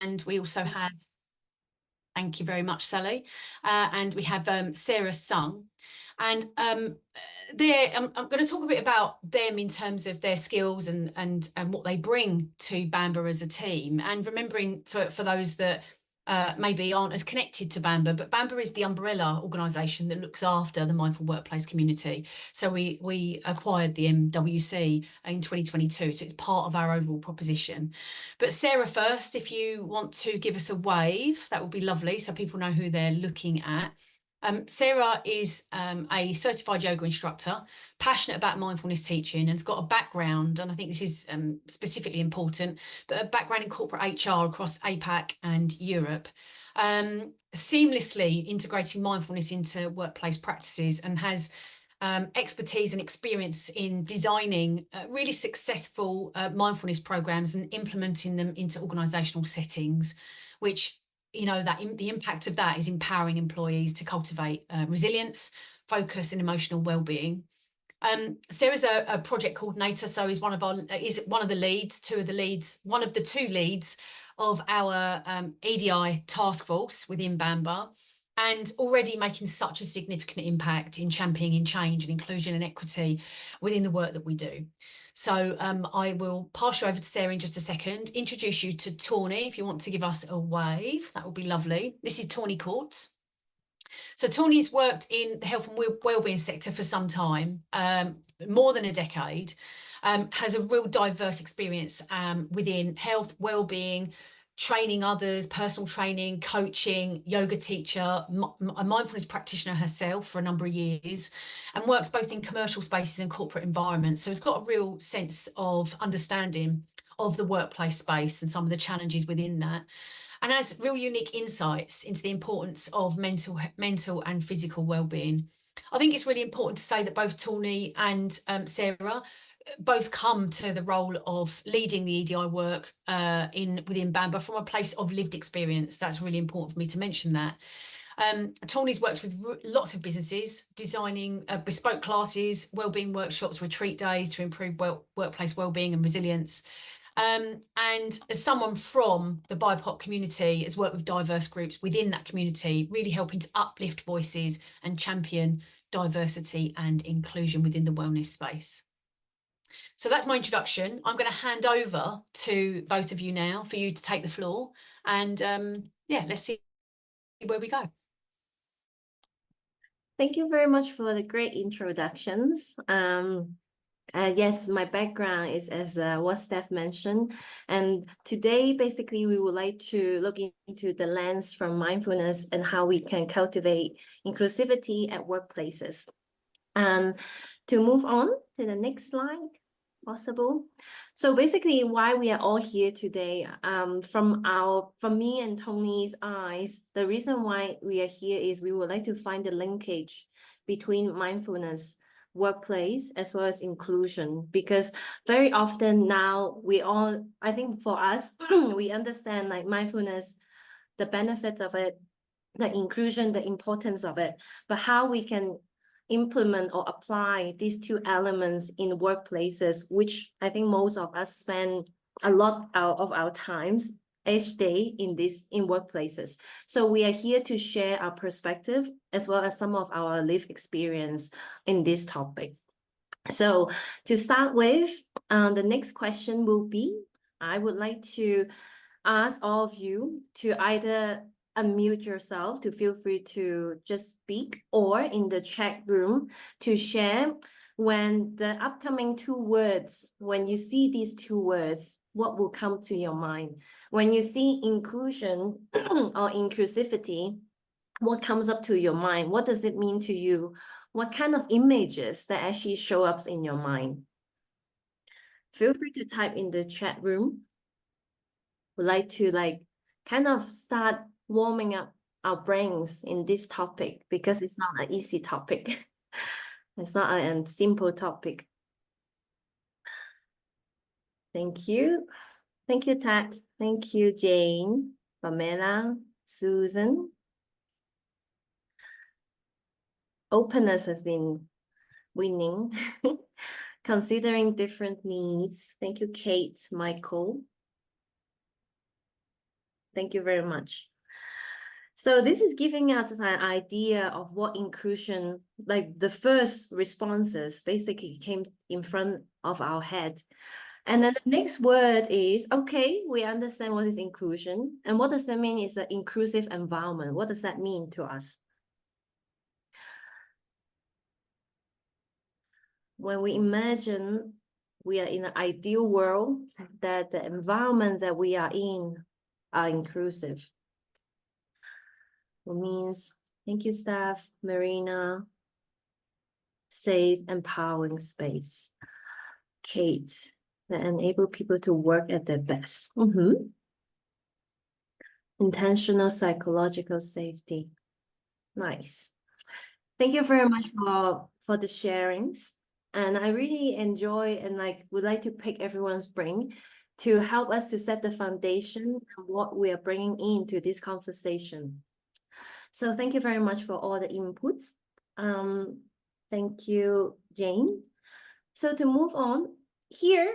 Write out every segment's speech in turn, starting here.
And we also have, thank you very much, Sally. And we have Sarah Sung. And I'm going to talk a bit about them in terms of their skills and what they bring to BAMBA as a team. And remembering for those that maybe aren't as connected to BAMBA, but BAMBA is the umbrella organisation that looks after the mindful workplace community. So we acquired the MWC in 2022, so it's part of our overall proposition. But Sarah, first, if you want to give us a wave, that would be lovely, so people know who they're looking at. Sarah is a certified yoga instructor, passionate about mindfulness teaching, and has got a background, and I think this is specifically important, but a background in corporate HR across APAC and Europe, seamlessly integrating mindfulness into workplace practices, and has expertise and experience in designing really successful mindfulness programs and implementing them into organizational settings, which that the impact of that is empowering employees to cultivate resilience, focus, and emotional well-being. Sarah's a project coordinator, so is one of the leads, one of the two leads of our EDI task force within BAMBA, and already making such a significant impact in championing change and inclusion and equity within the work that we do. So I will pass you over to Sarah in just a second, introduce you to Tawny. If you want to give us a wave, that would be lovely. This is Tawny Cortes. So Tawny's worked in the health and wellbeing sector for some time, more than a decade, has a real diverse experience within health, wellbeing, training others, personal training, coaching, yoga teacher, a mindfulness practitioner herself for a number of years, and works both in commercial spaces and corporate environments. So it's got a real sense of understanding of the workplace space and some of the challenges within that, and has real unique insights into the importance of mental and physical well-being. I think it's really important to say that both Tawny and Sarah both come to the role of leading the EDI work within BAMBA from a place of lived experience. That's really important for me to mention that. Tawny's worked with lots of businesses, designing bespoke classes, wellbeing workshops, retreat days to improve workplace wellbeing and resilience. And as someone from the BIPOC community, has worked with diverse groups within that community, really helping to uplift voices and champion diversity and inclusion within the wellness space. So that's my introduction. I'm going to hand over to both of you now for you to take the floor, and let's see where we go. Thank you very much for the great introductions. Yes, my background is as what Steph mentioned, and today basically we would like to look into the lens from mindfulness and how we can cultivate inclusivity at workplaces. And to move on to the next slide, possible. So basically why we are all here today, from me and Tony's eyes, the reason why we are here is we would like to find the linkage between mindfulness, workplace, as well as inclusion, because very often now I think for us, we understand like mindfulness, the benefits of it, the inclusion, the importance of it, but how we can implement or apply these two elements in workplaces, which I think most of us spend a lot of our times each day in workplaces. So we are here to share our perspective as well as some of our lived experience in this topic. So to start with, the next question will be, I would like to ask all of you to either unmute yourself to feel free to just speak, or in the chat room to share when the upcoming two words, when you see these two words, what will come to your mind? When you see inclusion or inclusivity, what comes up to your mind? What does it mean to you? What kind of images that actually show up in your mind? Feel free to type in the chat room. Would like to kind of start warming up our brains in this topic, because it's not an easy topic. It's not a simple topic. Thank you. Thank you, Tat. Thank you, Jane, Pamela, Susan. Openness has been winning. Considering different needs. Thank you, Kate, Michael. Thank you very much. So this is giving us an idea of what inclusion, like the first responses basically came in front of our head. And then the next word is, okay, we understand what is inclusion. And what does that mean is an inclusive environment? What does that mean to us? When we imagine we are in an ideal world, that the environment that we are in are inclusive. It means, thank you, staff, Marina, safe, empowering space. Kate, that enable people to work at their best. Intentional psychological safety. Nice. Thank you very much for the sharings. And I really enjoy and would like to pick everyone's brain to help us to set the foundation of what we are bringing into this conversation. So thank you very much for all the inputs. Thank you, Jane. So to move on, here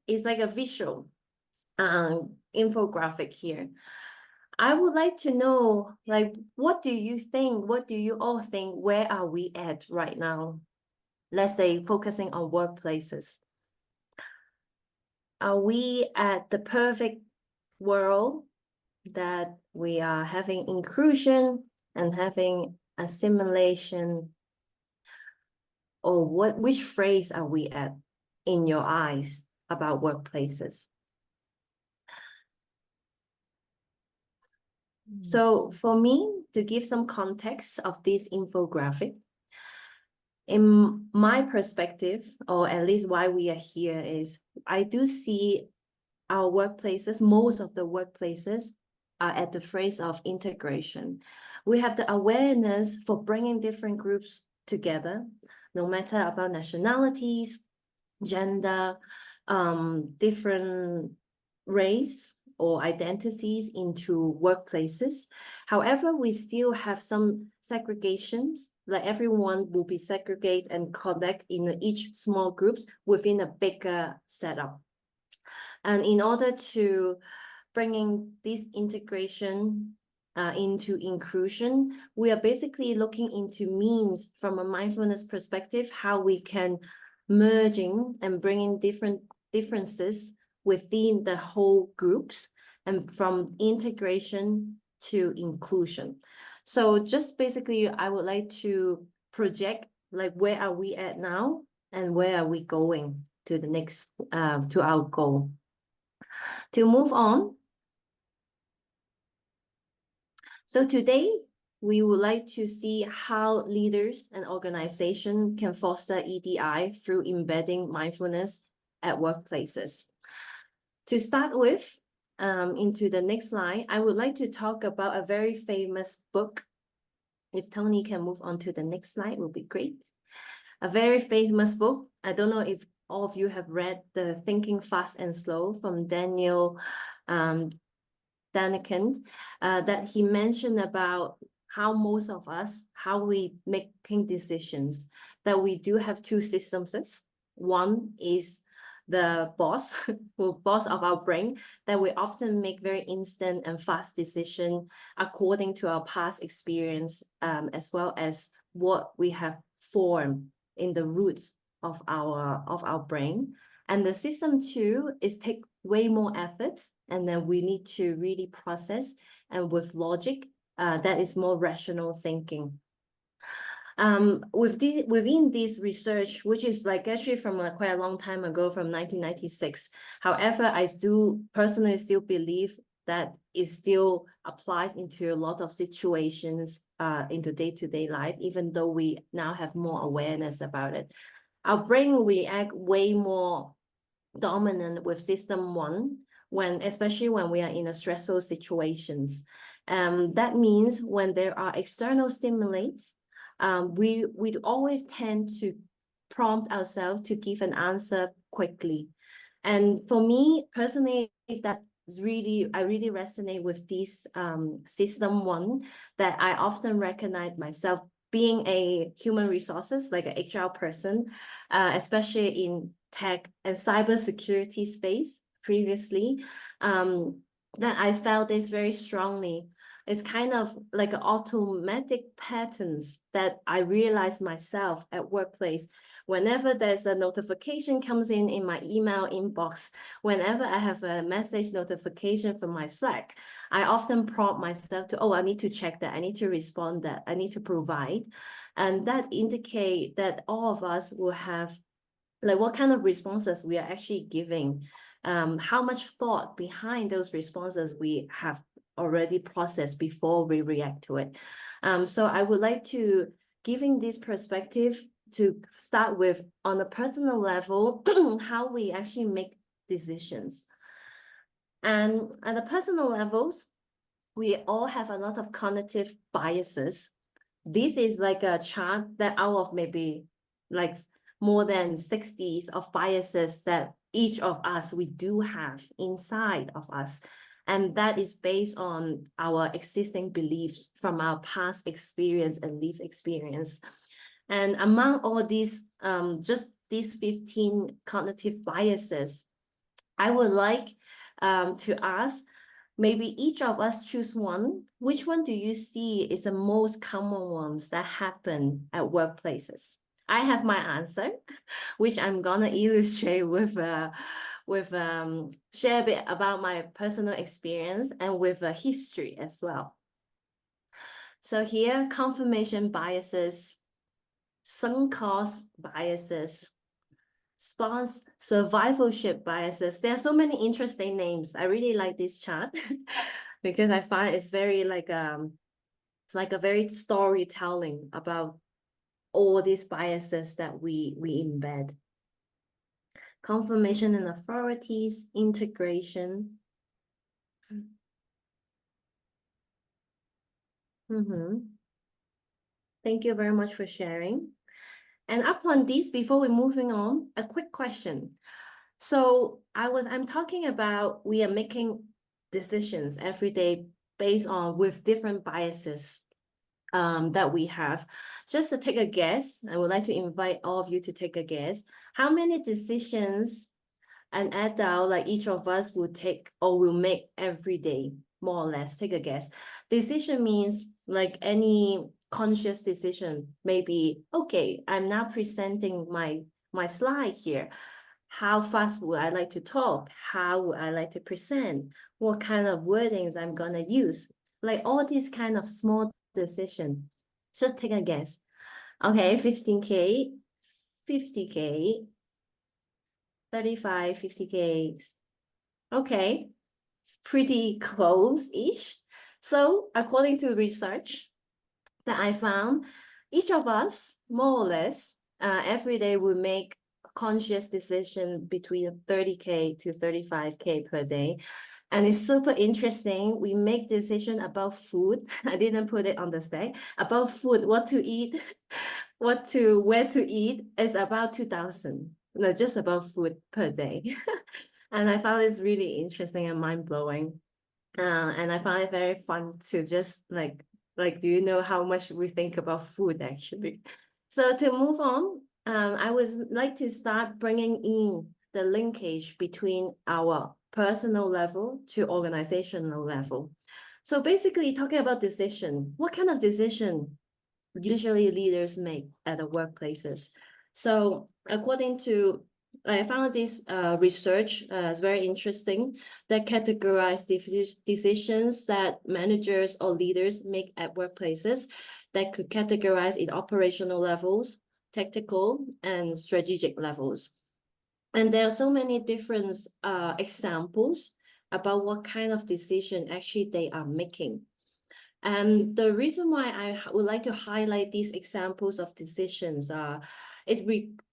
is like a visual infographic here. I would like to know, what do you think? What do you all think? Where are we at right now? Let's say focusing on workplaces. Are we at the perfect world that we are having inclusion and having assimilation? Or which phrase are we at in your eyes about workplaces? So for me, to give some context of this infographic, in my perspective, or at least why we are here, is I do see our workplaces, most of the workplaces are at the phase of integration. We have the awareness for bringing different groups together, no matter about nationalities, gender, different race or identities into workplaces. However, we still have some segregations, like everyone will be segregated and connect in each small groups within a bigger setup. And in order to bringing this integration into inclusion, we are basically looking into means from a mindfulness perspective, how we can merging and bringing different differences within the whole groups, and from integration to inclusion. So just basically, I would like to project where are we at now and where are we going to the next, to our goal. To move on. So today, we would like to see how leaders and organizations can foster EDI through embedding mindfulness at workplaces. To start with, into the next slide, I would like to talk about a very famous book. If Tony can move on to the next slide, will be great. A very famous book. I don't know if all of you have read the Thinking Fast and Slow from Daniel Daniken, that he mentioned about how most of us, how we making decisions, that we do have two systems. One is the boss, boss of our brain, that we often make very instant and fast decision according to our past experience, as well as what we have formed in the roots of our brain. And the system two is take way more efforts, and then we need to really process, and with logic, that is more rational thinking. Within this research, which is actually from quite a long time ago, from 1996. However, I personally still believe that it still applies into a lot of situations into day-to-day life, even though we now have more awareness about it. Our brain will react way more dominant with system one, especially when we are in a stressful situations. That means when there are external stimulates, we'd always tend to prompt ourselves to give an answer quickly. And for me personally, I really resonate with this system one, that I often recognize myself being a human resources, like an HR person, especially in tech and cybersecurity space previously. that I felt this very strongly. It's kind of like automatic patterns that I realize myself at workplace. Whenever there's a notification comes in my email inbox, whenever I have a message notification from my Slack, I often prompt myself to, oh, I need to check that, I need to respond that, I need to provide. And that indicate that all of us will have like what kind of responses we are actually giving, how much thought behind those responses we have already processed before we react to it. So I would like to giving this perspective to start with on a personal level, how we actually make decisions. And at the personal levels, we all have a lot of cognitive biases. This is like a chart that out of maybe like more than 60s of biases that each of us, we do have inside of us. And that is based on our existing beliefs from our past experience and lived experience. And among all these, just these 15 cognitive biases, I would like to ask, maybe each of us choose one. Which one do you see is the most common ones that happen at workplaces? I have my answer, which I'm gonna illustrate with share a bit about my personal experience and with a history as well. So here, confirmation biases, sunk cost biases, survivalship biases. There are so many interesting names. I really like this chart because I find it's very like it's like a very storytelling about all these biases that we embed. Confirmation and authorities, integration. Thank you very much for sharing. And upon this, before we're moving on, a quick question. So I'm talking about we are making decisions every day based on with different biases that we have. Just to take a guess, I would like to invite all of you to take a guess. How many decisions an adult, like each of us, will take or will make every day, more or less? Take a guess. Decision means like any conscious decision. Maybe, okay, I'm now presenting my slide here. How fast would I like to talk? How would I like to present? What kind of wordings I'm gonna use? Like all these kind of small decisions. Just take a guess. Okay, 15K, 50K, 35, 50K. Okay, it's pretty close-ish. So according to research that I found, each of us, more or less, every day we make conscious decision between 30K to 35K per day. And it's super interesting. We make decision about food. I didn't put it on the stack. About food, what to eat, where to eat is about 2,000. No, just about food per day. And I found this really interesting and mind-blowing. And I found it very fun to just like, do you know how much we think about food actually? So to move on, I would like to start bringing in the linkage between our personal level to organizational level. So basically talking about decision, what kind of decision usually leaders make at the workplaces? So according to, I found this research is very interesting that categorize decisions that managers or leaders make at workplaces that could categorize in operational levels, tactical, and strategic levels. And there are so many different examples about what kind of decision actually they are making. And the reason why I would like to highlight these examples of decisions are,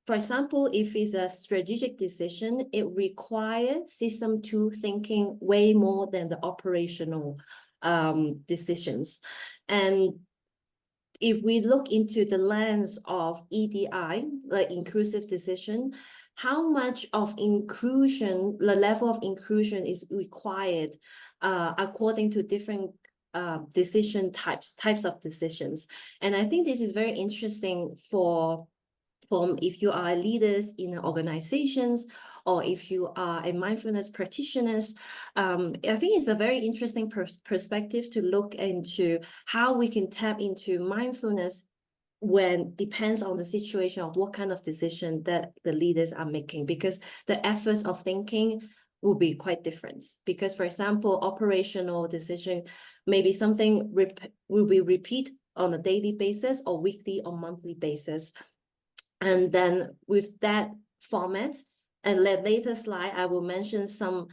for example, if it's a strategic decision, it requires system two thinking way more than the operational decisions. And if we look into the lens of EDI, like inclusive decision, how much of inclusion, the level of inclusion is required according to different decision types of decisions. And I think this is very interesting from if you are leaders in organizations or if you are a mindfulness practitioner, I think it's a very interesting perspective to look into how we can tap into mindfulness when depends on the situation of what kind of decision that the leaders are making, because the efforts of thinking will be quite different. Because, for example, operational decision, maybe something will be repeat on a daily basis or weekly or monthly basis. And then with that format, and later slide, I will mention some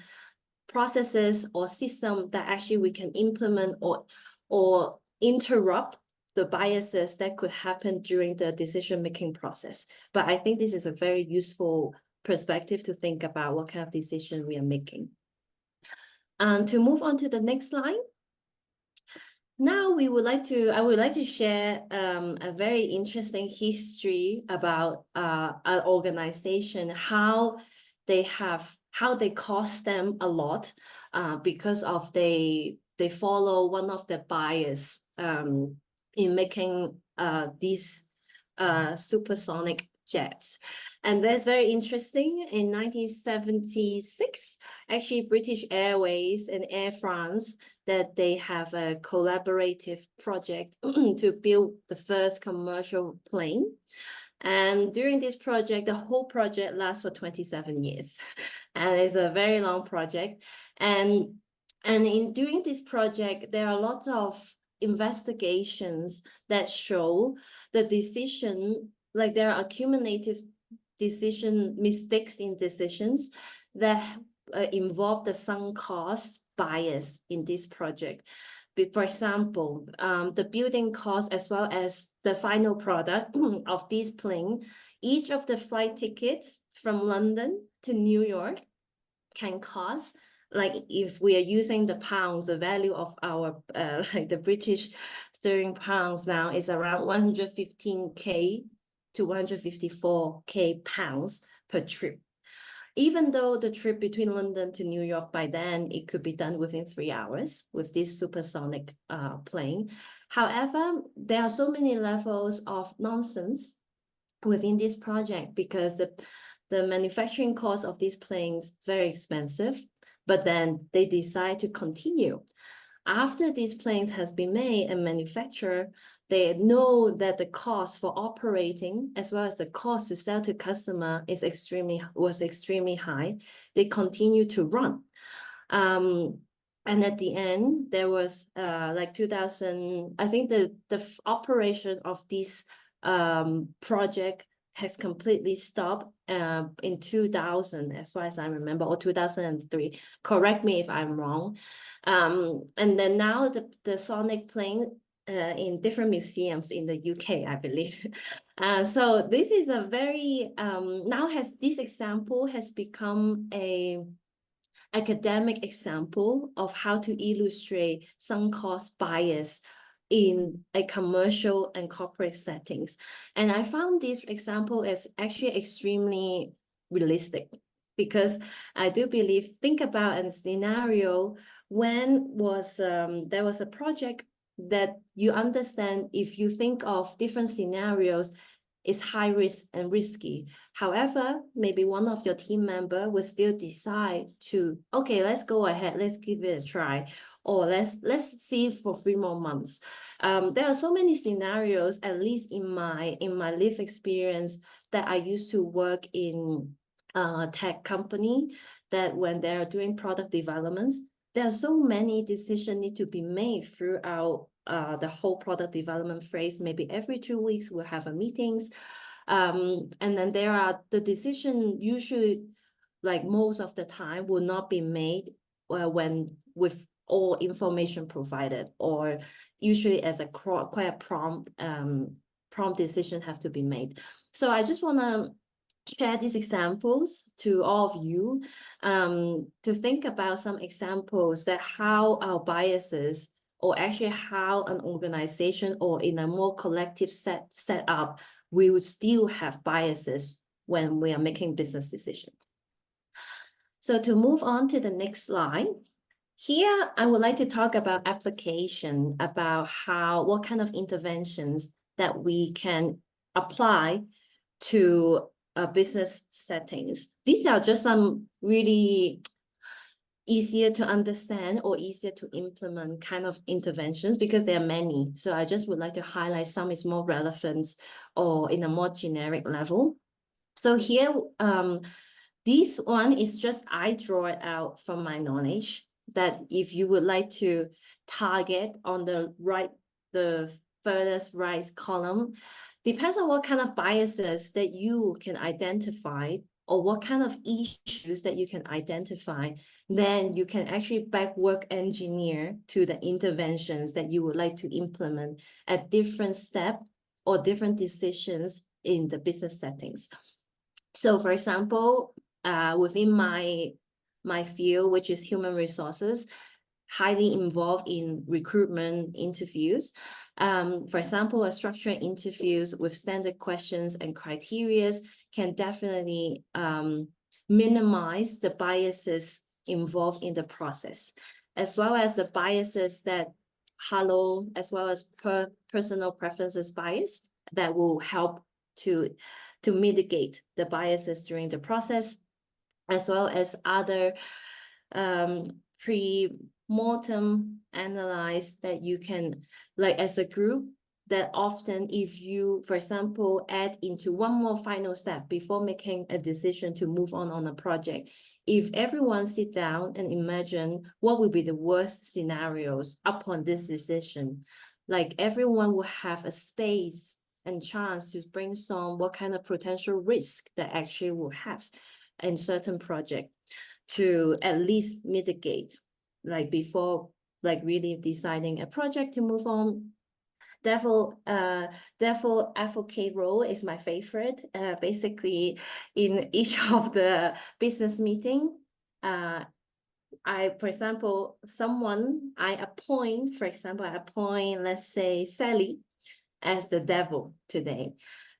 processes or system that actually we can implement or interrupt the biases that could happen during the decision-making process. But I think this is a very useful perspective to think about what kind of decision we are making. And to move on to the next slide. Now I would like to share a very interesting history about an organization, how they cost them a lot because of they follow one of the bias in making these supersonic jets. And that's very interesting. In 1976, actually British Airways and Air France, that they have a collaborative project to build the first commercial plane. And during this project, the whole project lasts for 27 years. And it's a very long project. And in doing this project, there are lots of investigations that show the decision, like there are accumulative mistakes in decisions that involve the sunk cost bias in this project. For example, the building cost as well as the final product of this plane, each of the flight tickets from London to New York can cost, like if we are using the pounds, the value of our like the British sterling pounds now is around 115K to 154K pounds per trip. Even though the trip between London to New York, by then it could be done within 3 hours with this supersonic plane. However, there are so many levels of nonsense within this project because the manufacturing cost of these planes very expensive, but then they decide to continue. After these planes has been made and manufactured, they know that the cost for operating as well as the cost to sell to customer was extremely high. They continue to run. And at the end, there was like 2000, I think the operation of this project has completely stopped in 2000, as far as I remember, or 2003. Correct me if I'm wrong. And then now the Sonic plane in different museums in the UK, I believe. So this is a very, this example has become a academic example of how to illustrate sunk cost bias in a commercial and corporate settings. And I found this example is actually extremely realistic because I do believe, think about a scenario when there was a project that you understand if you think of different scenarios, is high risk and risky. However, maybe one of your team member will still decide to, okay, let's go ahead, let's give it a try, or let's see for 3 more months. There are so many scenarios, at least in my lived experience, that I used to work in a tech company, that when they are doing product developments, there are so many decisions need to be made throughout the whole product development phase. Maybe every 2 weeks we'll have a meetings. And then there are the decision usually, like most of the time, will not be made when with all information provided, or usually as a quite a prompt decision have to be made. So I just want to share these examples to all of you to think about some examples that how our biases, or actually how an organization or in a more collective setup, we would still have biases when we are making business decisions. So to move on to the next slide, here I would like to talk about application, about what kind of interventions that we can apply to business settings. These are just some really easier to understand or easier to implement kind of interventions, because there are many. So I just would like to highlight some is more relevant or in a more generic level. So here, this one is just, I draw it out from my knowledge, that if you would like to target on the right, the furthest right column, depends on what kind of biases that you can identify or what kind of issues that you can identify, then you can actually backward engineer to the interventions that you would like to implement at different steps or different decisions in the business settings. So for example, within my field, which is human resources, highly involved in recruitment interviews. For example, a structured interviews with standard questions and criteria can definitely minimize the biases involved in the process, as well as the biases that halo, as well as personal preferences bias that will help to mitigate the biases during the process, as well as other pre-mortem analyze that you can, like as a group, that often if you, for example, add into one more final step before making a decision to move on a project, if everyone sit down and imagine what will be the worst scenarios upon this decision, like everyone will have a space and chance to brainstorm what kind of potential risk that actually will have in certain project, to at least mitigate, like before, like really deciding a project to move on. Devil advocate role is my favorite. Basically, in each of the business meeting, for example, I appoint, let's say, Sally as the devil today.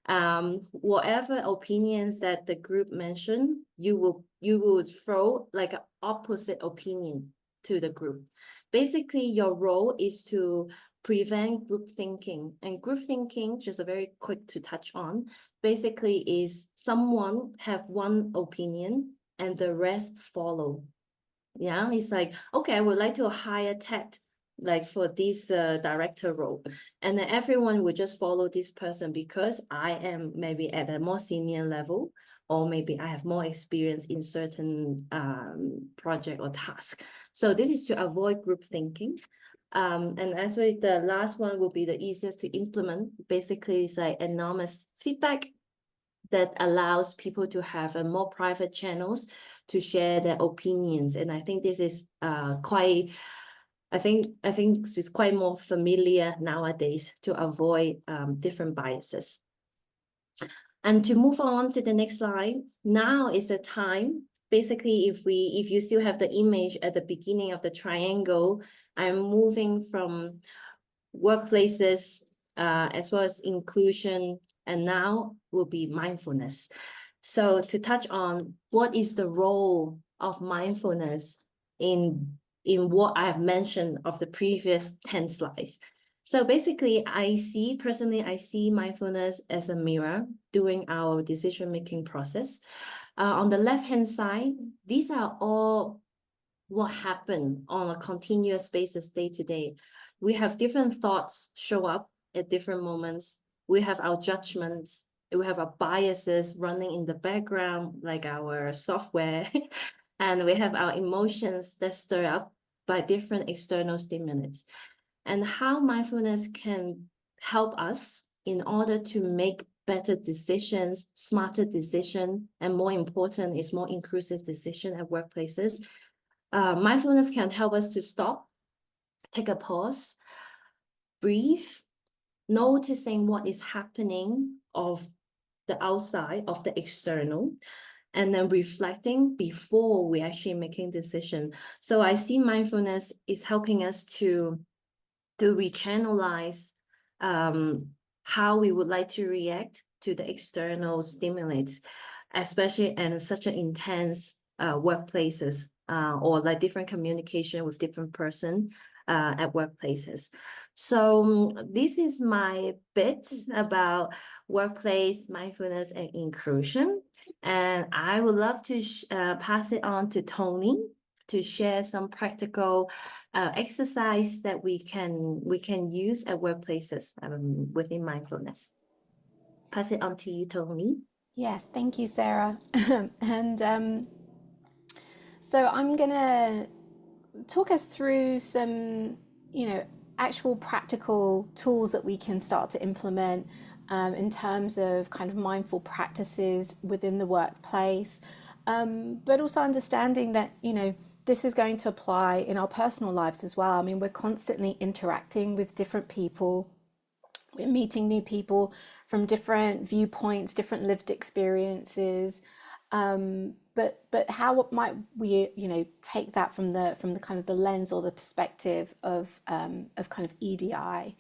Whatever opinions that the group mentioned, you will throw like an opposite opinion to the group. Basically, your role is to prevent group thinking. And group thinking, just a very quick to touch on, basically is someone have one opinion and the rest follow. Yeah, it's like, okay, I would like to hire Ted like for this director role, and then everyone would just follow this person because I am maybe at a more senior level, or maybe I have more experience in certain project or task. So this is to avoid group thinking. And actually the last one will be the easiest to implement. Basically, it's like anonymous feedback that allows people to have a more private channels to share their opinions. And I think this is quite, I think it's quite more familiar nowadays to avoid different biases. And to move on to the next slide, now is the time. Basically, if you still have the image at the beginning of the triangle, I'm moving from workplaces as well as inclusion, and now will be mindfulness. So to touch on what is the role of mindfulness in what I have mentioned of the previous 10 slides. So basically, I see mindfulness as a mirror during our decision-making process. On the left-hand side, these are all what happen on a continuous basis day to day. We have different thoughts show up at different moments. We have our judgments. We have our biases running in the background, like our software. And we have our emotions that stir up by different external stimulants. And how mindfulness can help us in order to make better decisions, smarter decisions, and more important is more inclusive decision at workplaces. Mindfulness can help us to stop, take a pause, breathe, noticing what is happening of the outside, of the external, and then reflecting before we actually making decision. So I see mindfulness is helping us to rechannelize how we would like to react to the external stimulates, especially in such an intense workplaces or like different communication with different person at workplaces. So this is my bit about workplace mindfulness and inclusion. And I would love to pass it on to Tony to share some practical exercise that we can use at workplaces within mindfulness. Pass it on to you, Tony. Yes, thank you, Sarah. And so I'm going to talk us through some, actual practical tools that we can start to implement in terms of kind of mindful practices within the workplace, but also understanding that, this is going to apply in our personal lives as well. I mean, we're constantly interacting with different people. We're meeting new people from different viewpoints, different lived experiences. But how might we, take that from the kind of the lens or the perspective of kind of EDI?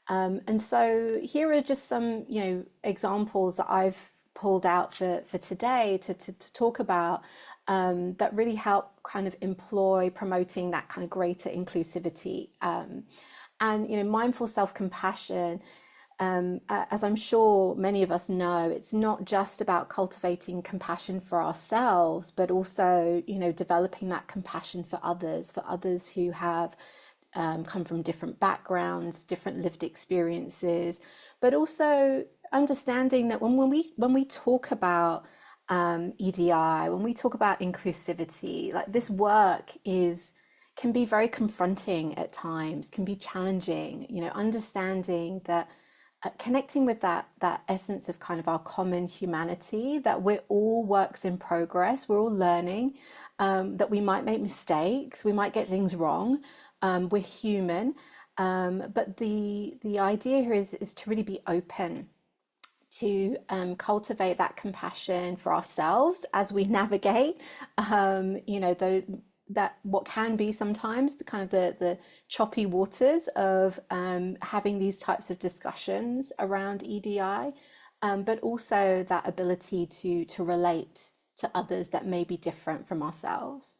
And so here are just some, examples that I've pulled out for today to talk about that really help kind of employ promoting that kind of greater inclusivity. And mindful self-compassion, as I'm sure many of us know, it's not just about cultivating compassion for ourselves, but also, developing that compassion for others who have come from different backgrounds, different lived experiences, but also understanding that when we talk about EDI, when we talk about inclusivity, like this work can be very confronting at times, can be challenging, understanding that connecting with that essence of kind of our common humanity, that we're all works in progress, we're all learning, that we might make mistakes, we might get things wrong, we're human, but the idea here is to really be open to cultivate that compassion for ourselves as we navigate, that what can be sometimes the kind of the choppy waters of having these types of discussions around EDI, but also that ability to relate to others that may be different from ourselves.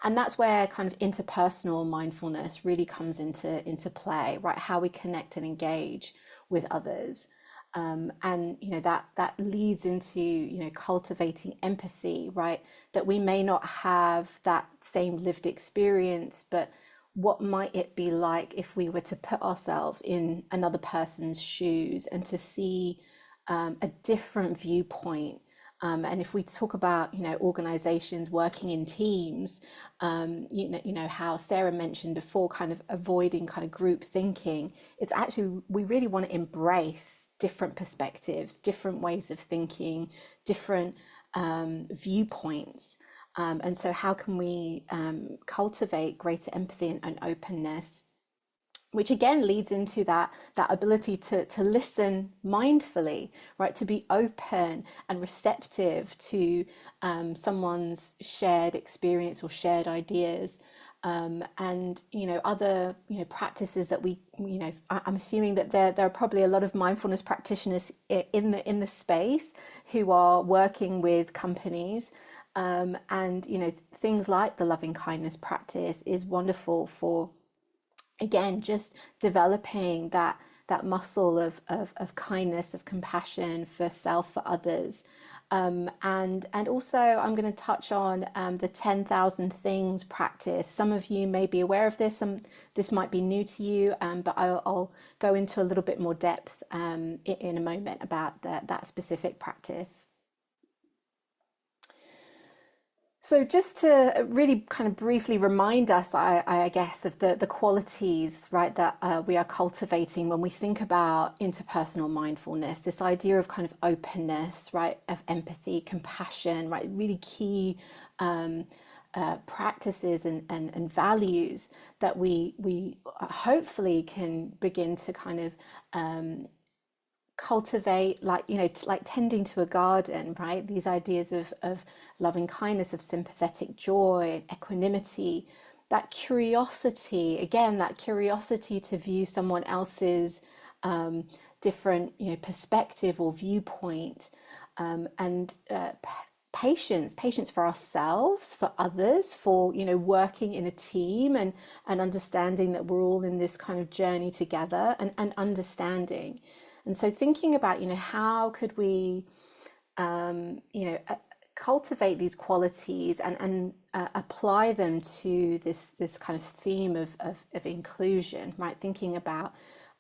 And that's where kind of interpersonal mindfulness really comes into play, right? How we connect and engage with others. And that leads into cultivating empathy, right? That we may not have that same lived experience, but what might it be like if we were to put ourselves in another person's shoes and to see a different viewpoint? And if we talk about organizations working in teams, how Sarah mentioned before, kind of avoiding kind of group thinking, it's actually we really want to embrace different perspectives, different ways of thinking, different viewpoints. And so how can we cultivate greater empathy and openness, which again leads into that ability to listen mindfully, right? To be open and receptive to someone's shared experience or shared ideas, and other practices that we I'm assuming that there are probably a lot of mindfulness practitioners in the space who are working with companies, and things like the loving kindness practice is wonderful for, again, just developing that muscle of kindness, of compassion for self, for others. And also I'm going to touch on the 10,000 things practice. Some of you may be aware of this, this might be new to you, but I'll go into a little bit more depth in a moment about that specific practice. So just to really kind of briefly remind us, I guess, of the qualities, right, that we are cultivating when we think about interpersonal mindfulness, this idea of kind of openness, right, of empathy, compassion, right, really key practices and values that we hopefully can begin to kind of cultivate, like like tending to a garden, right? These ideas of loving kindness, of sympathetic joy, equanimity, that curiosity, again, that curiosity to view someone else's different perspective or viewpoint, and patience for ourselves, for others, for working in a team, and understanding that we're all in this kind of journey together, and understanding. And so thinking about, how could we, cultivate these qualities and apply them to this kind of theme of inclusion, right? Thinking about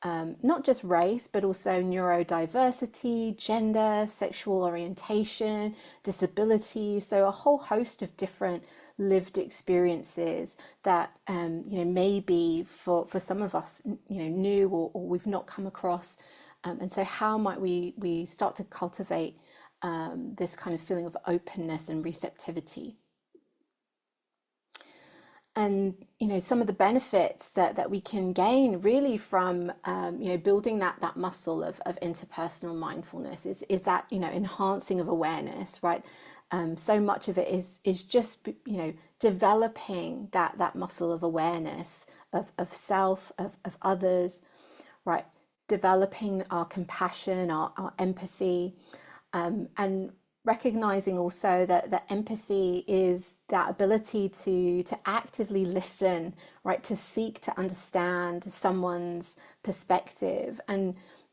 not just race, but also neurodiversity, gender, sexual orientation, disability. So a whole host of different lived experiences that maybe for some of us new or we've not come across. And so how might we start to cultivate this kind of feeling of openness and receptivity? And some of the benefits that we can gain really from building that muscle of interpersonal mindfulness is that enhancing of awareness, right? So much of it is just developing that muscle of awareness of self, of others, right? Developing our compassion, our empathy, and recognizing also that empathy is that ability to actively listen, right? To seek to understand someone's perspective,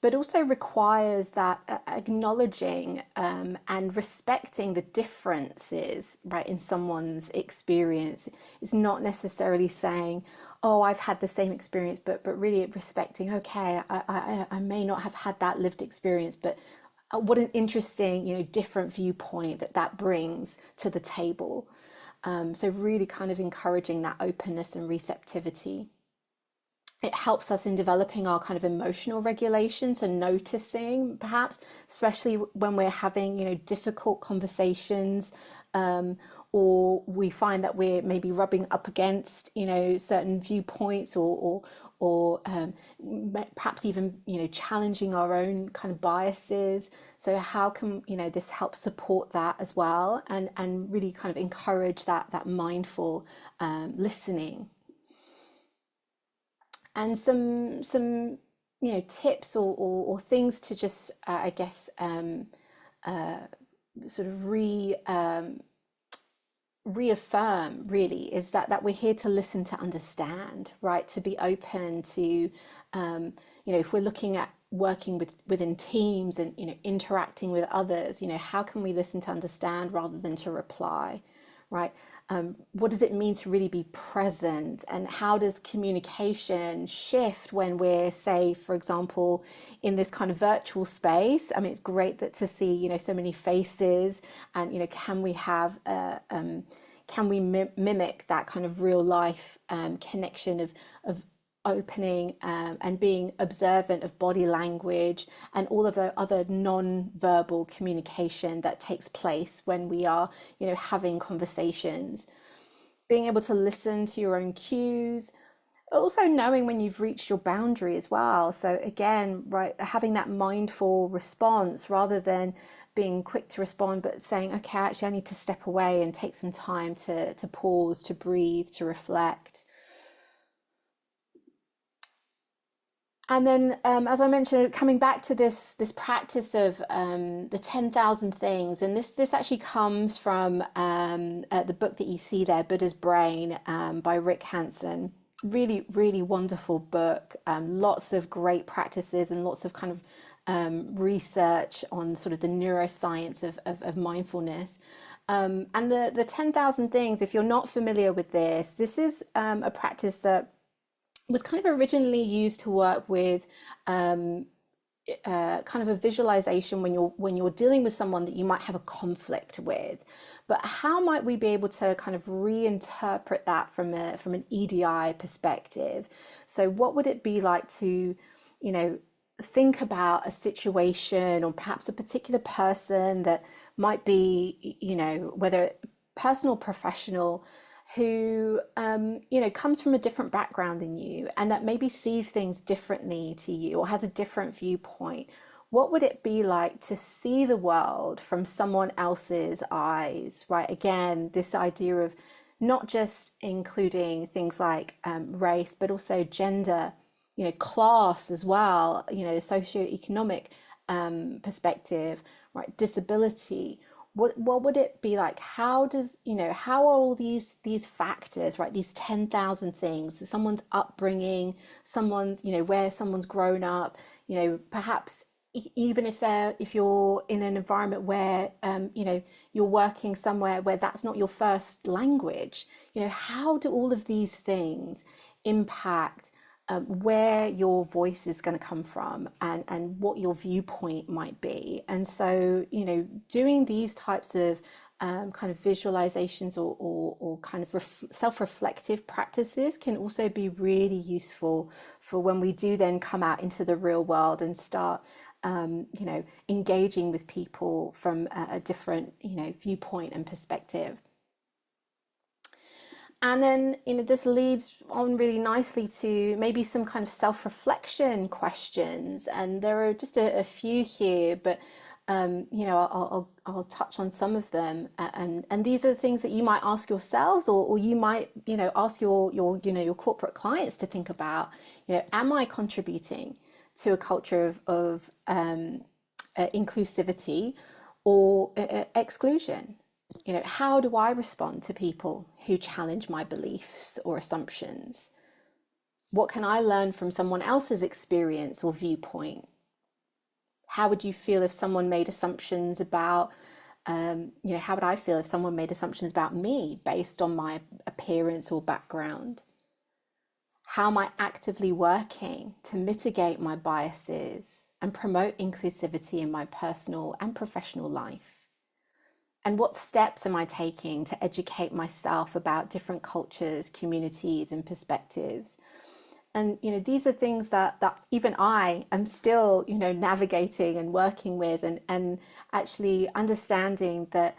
but also requires that acknowledging and respecting the differences, right, in someone's experience. It's not necessarily saying, oh, I've had the same experience, but really respecting, okay, I may not have had that lived experience, but what an interesting, different viewpoint that brings to the table. So really kind of encouraging that openness and receptivity. It helps us in developing our kind of emotional regulations and noticing, perhaps, especially when we're having, difficult conversations, or we find that we're maybe rubbing up against, certain viewpoints or perhaps even, challenging our own kind of biases. So how can, this help support that as well, and really kind of encourage that mindful listening. And some tips or things to just I guess sort of reaffirm really is that we're here to listen, to understand, right? To be open to if we're looking at working within teams and interacting with others, how can we listen to understand rather than to reply, right? What does it mean to really be present, and how does communication shift when we're, say, for example, in this kind of virtual space? I mean, it's great to see so many faces, and can we have can we mimic that kind of real life connection of opening and being observant of body language and all of the other non-verbal communication that takes place when we are having conversations, being able to listen to your own cues, also knowing when you've reached your boundary as well. So again, right, having that mindful response rather than being quick to respond, but saying, okay, actually I need to step away and take some time to pause, to breathe, to reflect. And then, as I mentioned, coming back to this practice of the 10,000 things, and this actually comes from the book that you see there, Buddha's Brain, by Rick Hanson. Really, really wonderful book. Lots of great practices and lots of kind of research on sort of the neuroscience of mindfulness. And the 10,000 things, if you're not familiar with this is a practice that was kind of originally used to work with kind of a visualization when you're dealing with someone that you might have a conflict with. But how might we be able to kind of reinterpret that from an EDI perspective? So what would it be like to, think about a situation or perhaps a particular person that might be, whether personal or professional, who comes from a different background than you and that maybe sees things differently to you or has a different viewpoint? What would it be like to see the world from someone else's eyes, right? Again, this idea of not just including things like race, but also gender, class as well, the socioeconomic perspective, right? Disability. What would it be like? How are all these factors, right? These 10,000 things, someone's upbringing, someone's, where someone's grown up, perhaps, even if you're in an environment where you know, you're working somewhere where that's not your first language, you know, how do all of these things impact where your voice is going to come from, and what your viewpoint might be? And so, you know, doing these types of kind of visualizations or kind of self-reflective practices can also be really useful for when we do then come out into the real world and start you know, engaging with people from a different, you know, viewpoint and perspective. And then, you know, this leads on really nicely to maybe some kind of self-reflection questions. And there are just a few here, but you know, I'll touch on some of them. And these are the things that you might ask yourselves, or you might, you know, ask your you know, your corporate clients to think about. You know, am I contributing to a culture of inclusivity or exclusion? You know, how do I respond to people who challenge my beliefs or assumptions? What can I learn from someone else's experience or viewpoint? How would you feel if someone made assumptions about, you know, how would I feel if someone made assumptions about me based on my appearance or background? How am I actively working to mitigate my biases and promote inclusivity in my personal and professional life? And what steps am I taking to educate myself about different cultures, communities, and perspectives? And, you know, these are things that even I am still, you know, navigating and working with, and actually understanding that,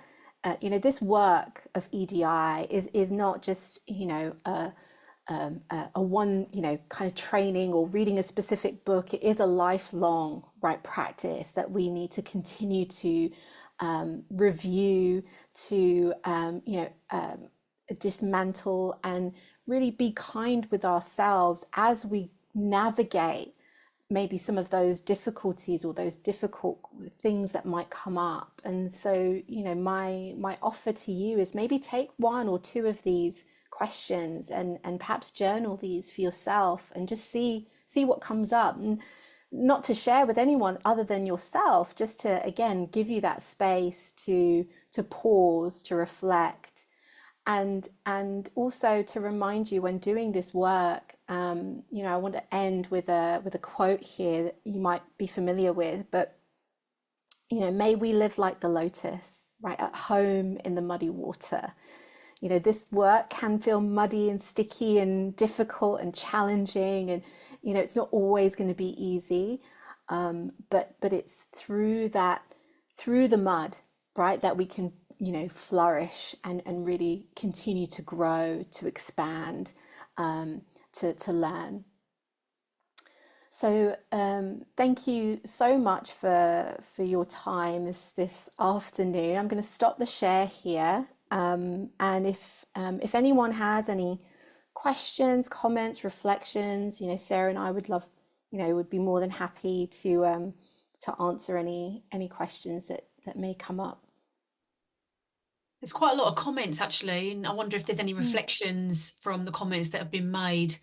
you know, this work of EDI is not just, you know, a one, you know, kind of training or reading a specific book. It is a lifelong, right, practice that we need to continue to review, to, you know, dismantle, and really be kind with ourselves as we navigate maybe some of those difficulties or those difficult things that might come up. And so, you know, my offer to you is maybe take one or two of these questions and perhaps journal these for yourself, and just see what comes up. And not to share with anyone other than yourself, just to, again, give you that space to pause, to reflect, and also to remind you when doing this work. You know, I want to end with a quote here that you might be familiar with, but, you know, may we live like the lotus, right, at home in the muddy water. You know, this work can feel muddy and sticky and difficult and challenging, and, you know, it's not always going to be easy, but it's through the mud, right, that we can, you know, flourish and really continue to grow, to expand, to learn. So thank you so much for your time this afternoon. I'm going to stop the share here, and if anyone has any questions, comments, reflections, you know, Sarah and I would love, you know, would be more than happy to answer any questions that may come up. There's quite a lot of comments actually, and I wonder if there's any reflections from the comments that have been made,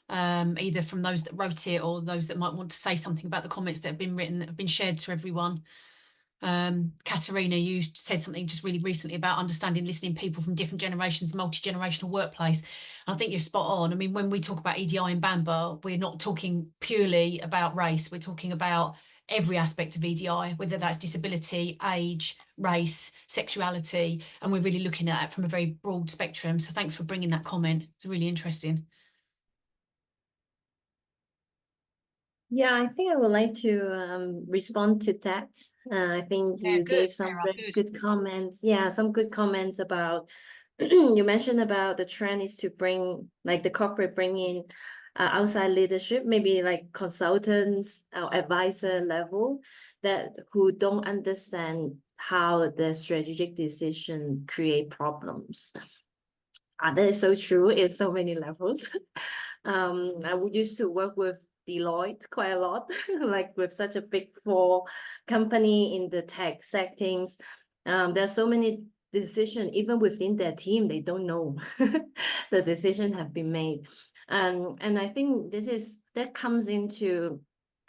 either from those that wrote it or those that might want to say something about the comments that have been written, that have been shared to everyone. Katerina, you said something just really recently about understanding, listening people from different generations, multi-generational workplace. And I think you're spot on. I mean, when we talk about EDI in BAMBA, we're not talking purely about race. We're talking about every aspect of EDI, whether that's disability, age, race, sexuality, and we're really looking at it from a very broad spectrum. So thanks for bringing that comment. It's really interesting. Yeah, I think I would like to respond to that. I think you gave some Sarah, very good comments. Yeah, some good comments about, you mentioned about the trend is to bring, like the corporate bring in outside leadership, maybe like consultants or advisor level, that who don't understand how the strategic decision create problems. That is so true in so many levels. I would used to work with Deloitte quite a lot, like with such a big four company in the tech settings. There are so many decisions, even within their team, they don't know the decision have been made. And I think that comes into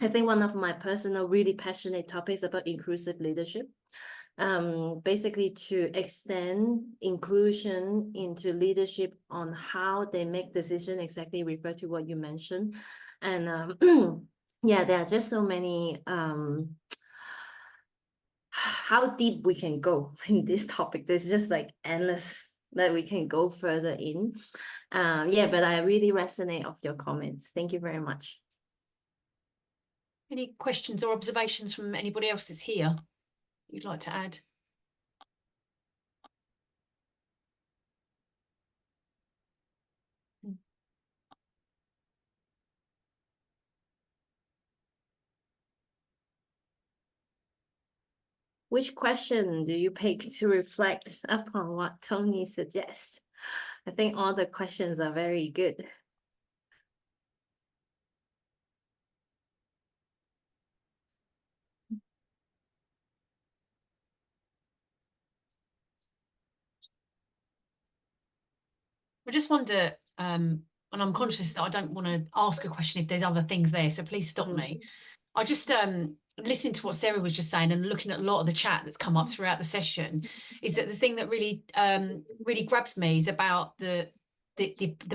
I think one of my personal really passionate topics about inclusive leadership, basically to extend inclusion into leadership on how they make decisions, exactly refer to what you mentioned. And yeah, there are just so many how deep we can go in this topic. There's just like endless that we can go further in. Yeah, but I really resonate of your comments. Thank you very much. Any questions or observations from anybody else that's here you'd like to add? Which question do you pick to reflect upon what Tony suggests? I think all the questions are very good. I just wonder, and I'm conscious that I don't want to ask a question if there's other things there, so please stop me. I just listening to what Sarah was just saying and looking at a lot of the chat that's come up throughout the session, is that the thing that really really grabs me is about the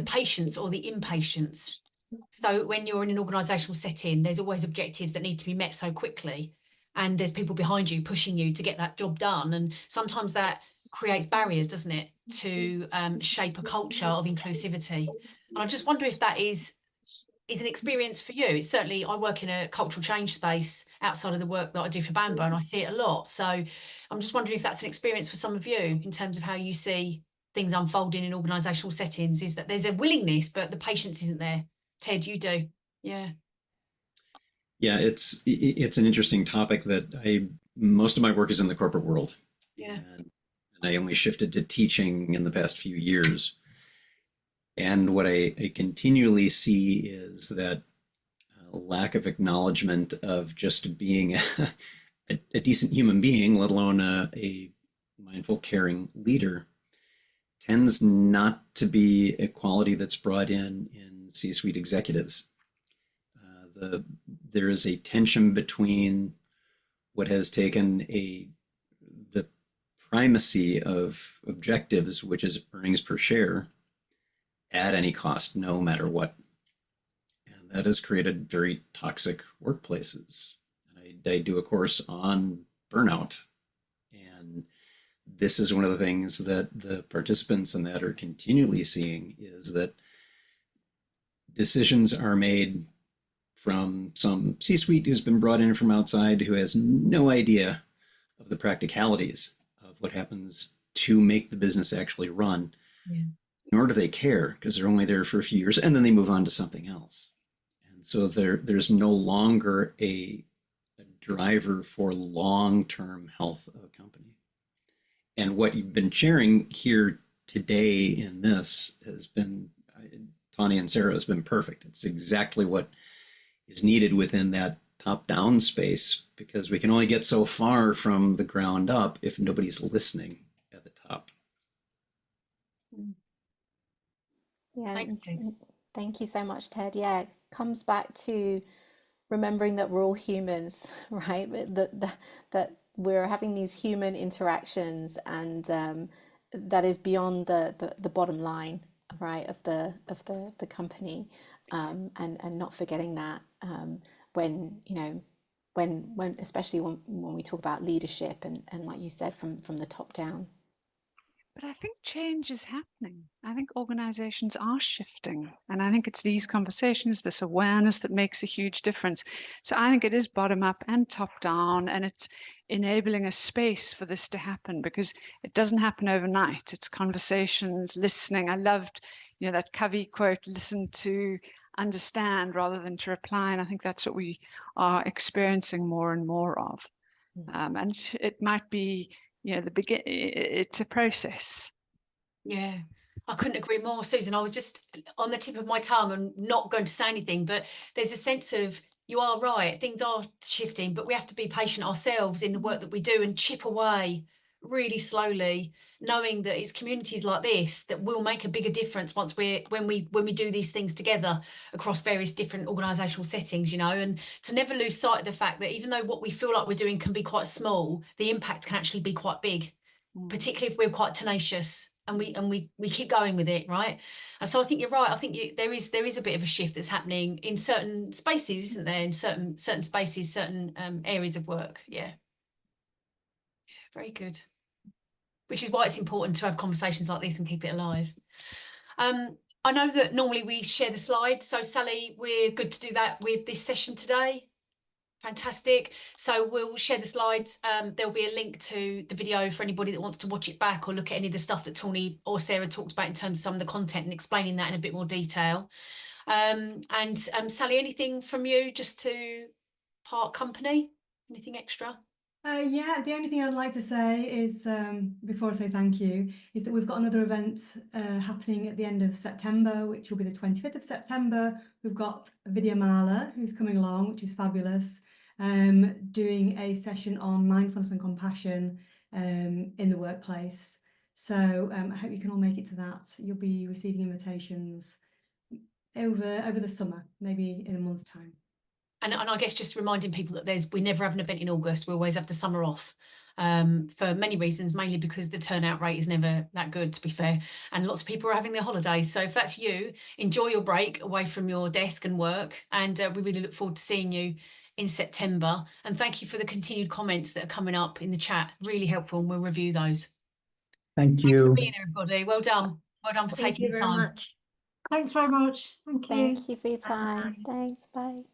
patience or the impatience. So when you're in an organisational setting, there's always objectives that need to be met so quickly, and there's people behind you pushing you to get that job done, and sometimes that creates barriers, doesn't it, to shape a culture of inclusivity. And I just wonder if that is an experience for you. It's certainly, I work in a cultural change space outside of the work that I do for BAMBA, and I see it a lot. So I'm just wondering if that's an experience for some of you in terms of how you see things unfolding in organisational settings, is that there's a willingness, but the patience isn't there. Ted, you do. Yeah. Yeah, it's an interesting topic that most of my work is in the corporate world. Yeah. And I only shifted to teaching in the past few years. And what I continually see is that lack of acknowledgement of just being a decent human being, let alone a mindful, caring leader, tends not to be a quality that's brought in C-suite executives. There is a tension between what has taken the primacy of objectives, which is earnings per share, at any cost, no matter what. And that has created very toxic workplaces. I do a course on burnout. And this is one of the things that the participants in that are continually seeing, is that decisions are made from some C-suite who's been brought in from outside, who has no idea of the practicalities of what happens to make the business actually run. Yeah. Nor do they care, because they're only there for a few years and then they move on to something else. And so there's no longer a driver for long-term health of a company. And what you've been sharing here today in this has been, Tawny and Sarah, has been perfect. It's exactly what is needed within that top-down space, because we can only get so far from the ground up if nobody's listening at the top. Yeah, Thanks, Ted. thank you so much, Ted. Yeah, it comes back to remembering that we're all humans, right? That we're having these human interactions, and that is beyond the bottom line, right, of the company, and not forgetting that, when when especially when we talk about leadership, and like you said, from the top down. But I think change is happening. I think organizations are shifting. And I think it's these conversations, this awareness, that makes a huge difference. So I think it is bottom up and top down, and it's enabling a space for this to happen, because it doesn't happen overnight. It's conversations, listening. I loved, that Covey quote, listen to understand rather than to reply. And I think that's what we are experiencing more and more of. And it might be, it's a process. Yeah, I couldn't agree more, Susan. I was just on the tip of my tongue and not going to say anything, but there's a sense of, you are right, things are shifting, but we have to be patient ourselves in the work that we do and chip away really slowly, knowing that it's communities like this that will make a bigger difference once when we do these things together across various different organizational settings, you know, and to never lose sight of the fact that even though what we feel like we're doing can be quite small, the impact can actually be quite big, particularly if we're quite tenacious and we keep going with it, right? And so I think you're right. I think there is a bit of a shift that's happening in certain spaces, isn't there? In certain spaces, certain areas of work. Yeah, very good. Which is why it's important to have conversations like this and keep it alive. I know that normally we share the slides, so Sally, we're good to do that with this session today. Fantastic. So we'll share the slides. There'll be a link to the video for anybody that wants to watch it back or look at any of the stuff that Tawny or Sarah talked about in terms of some of the content and explaining that in a bit more detail. Sally, anything from you just to part company? Anything extra? Yeah, the only thing I'd like to say is, before I say thank you, is that we've got another event happening at the end of September, which will be the 25th of September. We've got Vidya Mala, who's coming along, which is fabulous, doing a session on mindfulness and compassion in the workplace. So I hope you can all make it to that. You'll be receiving invitations over the summer, maybe in a month's time. And I guess just reminding people that we never have an event in August. We always have the summer off for many reasons, mainly because the turnout rate is never that good, to be fair. And lots of people are having their holidays. So if that's you, enjoy your break away from your desk and work. And we really look forward to seeing you in September. And thank you for the continued comments that are coming up in the chat. Really helpful, and we'll review those. Thank you. Thanks for being here, everybody. Well done. Well done for Thank taking you the very time. much. Thanks very much. Thank you. Thank you for your time. Thanks. Bye.